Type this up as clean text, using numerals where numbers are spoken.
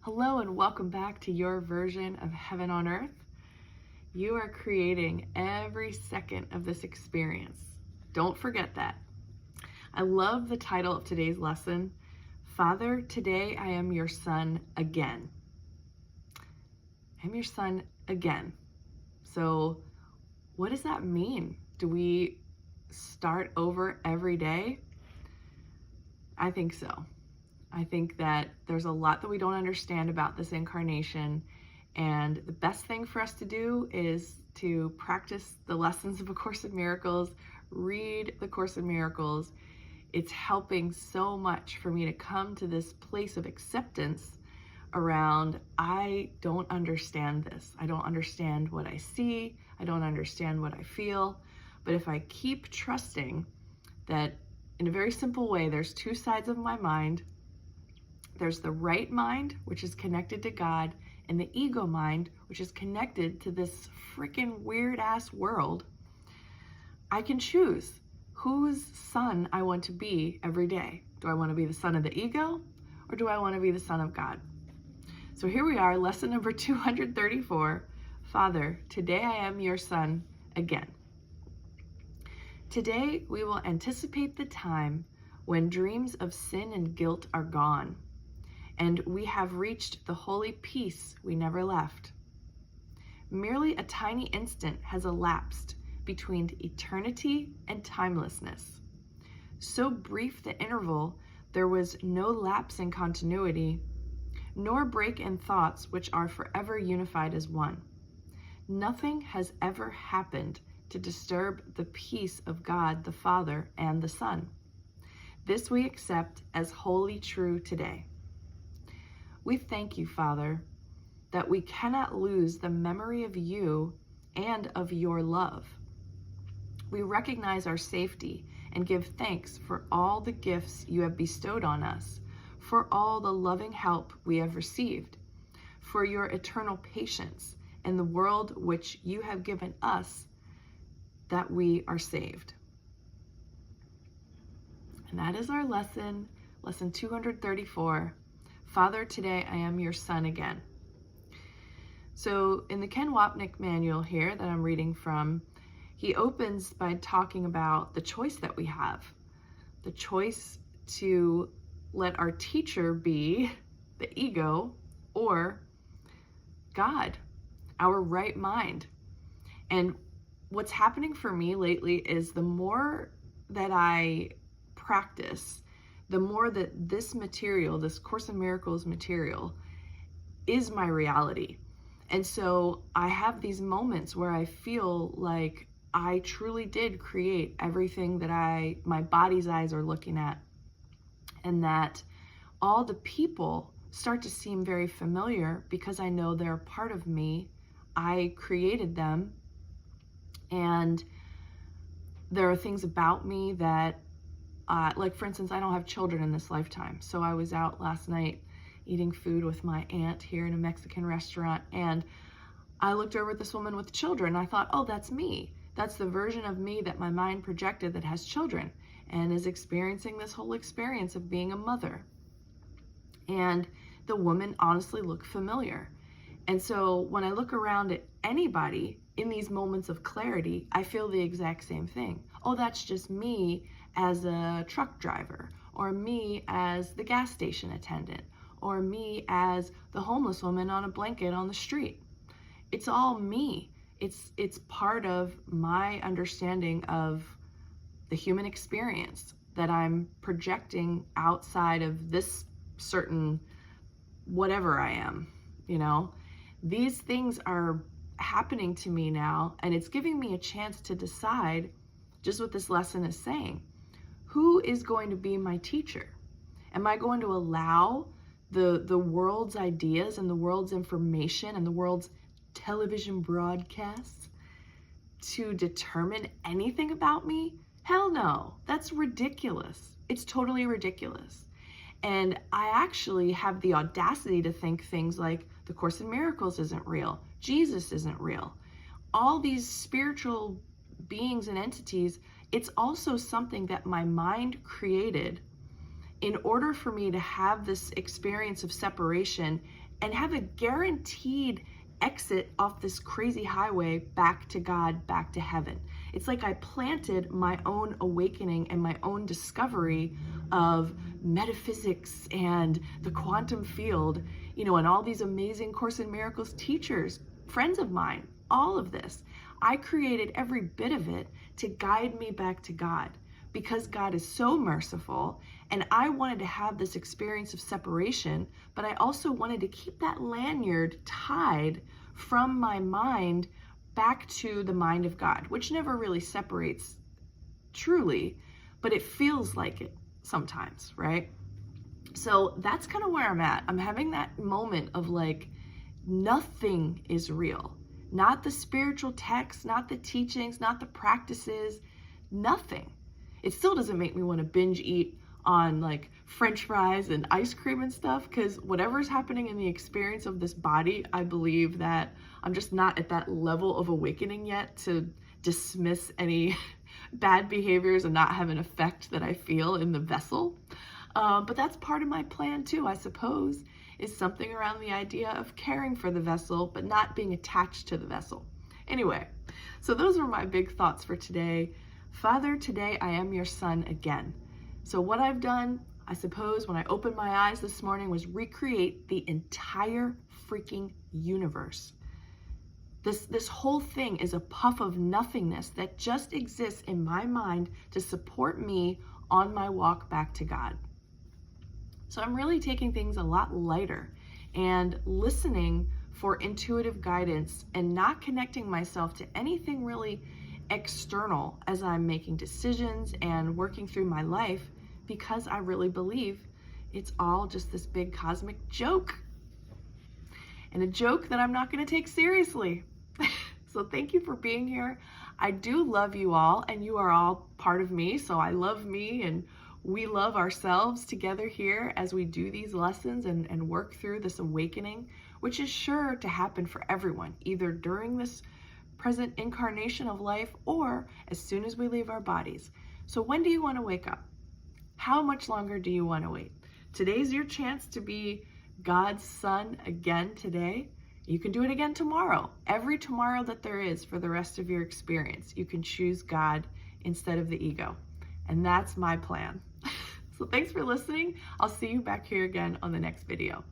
Hello and welcome back to your version of heaven on earth. You are creating every second of this experience. Don't forget that. I love the title of today's lesson, Father, today I am your son again. I'm your son again. So what does that mean? Do we start over every day? I think so. I think that there's a lot that we don't understand about this incarnation, and the best thing for us to do is to practice the lessons of A Course in Miracles, read the Course in Miracles. It's helping so much for me to come to this place of acceptance around, I don't understand this. I don't understand what I see. I don't understand what I feel. But if I keep trusting that in a very simple way, there's two sides of my mind. There's the right mind, which is connected to God, and the ego mind, which is connected to this freaking weird ass world. I can choose whose son I want to be every day. Do I want to be the son of the ego, or do I want to be the son of God? So here we are, lesson number 234. Father, today I am your son again. Today we will anticipate the time when dreams of sin and guilt are gone, and we have reached the holy peace we never left. Merely a tiny instant has elapsed between eternity and timelessness. So brief the interval, there was no lapse in continuity, nor break in thoughts which are forever unified as one. Nothing has ever happened to disturb the peace of God the Father and the Son. This we accept as wholly true today. We thank you, Father, that we cannot lose the memory of you and of your love. We recognize our safety and give thanks for all the gifts you have bestowed on us, for all the loving help we have received, for your eternal patience in the world which you have given us, that we are saved. And that is our lesson 234. Father, today I am your son again. So in the Ken Wapnick manual here that I'm reading from, he opens by talking about the choice that we have, the choice to let our teacher be the ego or God, our right mind. And what's happening for me lately is the more that I practice, the more that this material, this Course in Miracles material, is my reality. And so I have these moments where I feel like I truly did create everything that my body's eyes are looking at, and that all the people start to seem very familiar because I know they're a part of me. I created them, and there are things about me that, like for instance, I don't have children in this lifetime. So I was out last night eating food with my aunt here in a Mexican restaurant, and I looked over at this woman with children. I thought, oh, that's me. That's the version of me that my mind projected that has children and is experiencing this whole experience of being a mother. And the woman honestly looked familiar. And so when I look around at anybody in these moments of clarity, I feel the exact same thing. Oh, that's just me as a truck driver, or me as the gas station attendant, or me as the homeless woman on a blanket on the street. It's all me. It's part of my understanding of the human experience that I'm projecting outside of this certain whatever I am, you know? These things are happening to me now, and it's giving me a chance to decide just what this lesson is saying. Who is going to be my teacher? Am I going to allow the world's ideas and the world's information and the world's television broadcasts to determine anything about me? Hell no, that's ridiculous. It's totally ridiculous. And I actually have the audacity to think things like the Course in Miracles isn't real, Jesus isn't real. All these spiritual beings and entities, it's also something that my mind created in order for me to have this experience of separation and have a guaranteed exit off this crazy highway back to God, back to heaven. It's like I planted my own awakening and my own discovery of metaphysics and the quantum field, and all these amazing Course in Miracles teachers, friends of mine, all of this. I created every bit of it to guide me back to God, because God is so merciful, and I wanted to have this experience of separation, but I also wanted to keep that lanyard tied from my mind back to the mind of God, which never really separates truly, but it feels like it sometimes, right? So that's kind of where I'm at. I'm having that moment of like, nothing is real. Not the spiritual texts, not the teachings, not the practices, nothing. It still doesn't make me want to binge eat on like French fries and ice cream and stuff, because whatever's happening in the experience of this body, I believe that I'm just not at that level of awakening yet to dismiss any bad behaviors and not have an effect that I feel in the vessel. But that's part of my plan too, I suppose, is something around the idea of caring for the vessel, but not being attached to the vessel. Anyway, so those are my big thoughts for today. Father, today I am your son again. So what I've done, I suppose, when I opened my eyes this morning was recreate the entire freaking universe. This whole thing is a puff of nothingness that just exists in my mind to support me on my walk back to God. So I'm really taking things a lot lighter and listening for intuitive guidance and not connecting myself to anything really external as I'm making decisions and working through my life, because I really believe it's all just this big cosmic joke, and a joke that I'm not going to take seriously. So thank you for being here. I do love you all, and you are all part of me. So I love me, and we love ourselves together here as we do these lessons and work through this awakening, which is sure to happen for everyone, either during this present incarnation of life or as soon as we leave our bodies. So when do you want to wake up? How much longer do you want to wait? Today's your chance to be God's son again today. You can do it again tomorrow. Every tomorrow that there is for the rest of your experience, you can choose God instead of the ego. And that's my plan. So thanks for listening. I'll see you back here again on the next video.